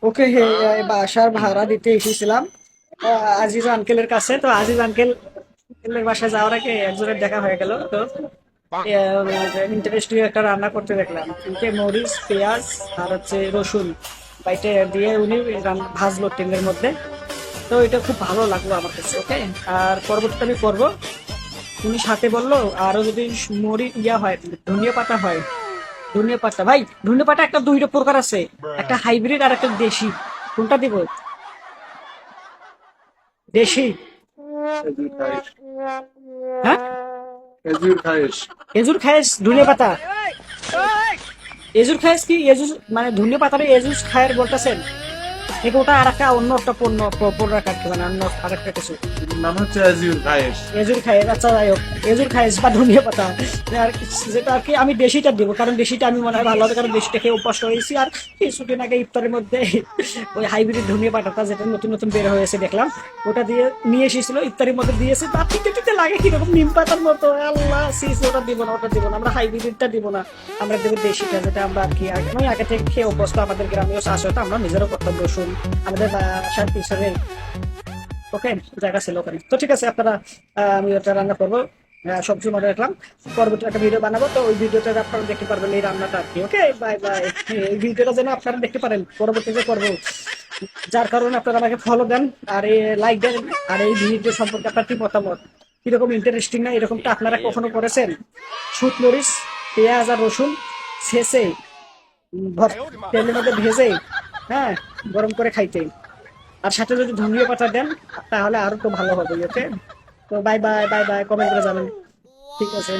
ওকে, বাসার ভাড়া দিতে এসেছিলাম আজিজ আঙ্কেলের কাছে। তো আজিজ আঙ্কেলের বাসায় যাওয়ার আগে একজনের দেখা হয়ে গেল। তো ইন্টারেস্টিং একটা রান্না করতে দেখলাম, কিন্তু মরিচ পেঁয়াজ আর হচ্ছে রসুন বাইটে দিয়ে উনি ভাজলো তেলের মধ্যে। তো এটা খুব ভালো লাগলো আমার কাছে। ওকে, আর পরবর্তীতে আমি করবো। উনি সাথে বললো আরো যদি ইয়া হয়, ধনিয়া পাতা হয়। ধনিয়া পাতা ভাই, ধনিয়া পাতা একটা দুইটা প্রকার আছে, একটা হাইব্রিড আর একটা দেশি। কোনটা দিব? দেশি? খেজুর খাইস, হ্যাঁ, খেজুর খাইস। এজুর খায়েস ধনিয়া পাতা? এজুর খায়েস কি? এজুর মানে ধনিয়া পাতারে এজুর খায়ের বলতেছেন নাকি? ওটা আর একটা অন্য একটা প্রোডাক্ট আর কি, মানে অন্য আরেকটা কিছু। নাম হচ্ছে খেজুর খাইস। এজুর খায়ের, আচ্ছা যাই হোক, এজুর খায়েস বা ধনিয়া পাতা আর যেটা আর কি, আমি দেশিটা দিব, কারণ দেশিটা আমি মনে হয় ভালো হবে, কারণ দেশিটা খেয়ে অভ্যস্ত হয়েছি। আর কিছুদিন আগে ইফতারের মধ্যে ওই হাইব্রিড ধনিয়া পাতাটা যেটা নতুন নতুন বের হয়েছে দেখলাম, ওটা দিয়ে নিয়ে এসেছিল, ইফতারের মধ্যে দিয়েছে। তা তিতে তিতে লাগে কিরকম, নিম পাতার মতো। আল্লাহ সিস, ওটা দিব না, ওটা দিব না, আমরা হাইব্রিডটা দিব না। আমরা দেবো দেশিটা, যেটা আমরা আর কি আমি আগে থেকে খেয়ে অভ্যস্ত। আমাদের গ্রামেও চাষ হতো, আমরা নিজেরও করতাম রসুন আমাদের বাসার পিছনে। ওকে, জায়গা ছিল ওখানে। তো ঠিক আছে, আপনারা আমি ওটা রান্না করবো, সবজি মনে রাখলাম। পরবর্তী একটা ভিডিও বানাবো, তো ওই ভিডিওটা আপনারা দেখতে পারবেন, এই রান্নাটা আর কি। ওকে, বাই বাই। এই ভিডিওটা যেন আপনারা দেখতে পারেন, পরবর্তীতে করবো, যার কারণে আপনারা আমাকে ফলো দেন আর এই লাইক দেন। আর এই ভিডিও সম্পর্কে আপনার কি মতামত, কিরকম ইন্টারেস্টিং না? এরকমটা আপনারা কখনো করেছেন? শুট মরিচ পেঁয়াজ আর রসুন ছেঁচে তেলের মধ্যে ভেজে, হ্যাঁ, গরম করে খাইতে, আর সাথে যদি ধনিয়া পাতা দেন তাহলে আরো তো ভালো হবে। ওকে, তো bye bye, bye bye, comment করে জানান। ঠিক আছে।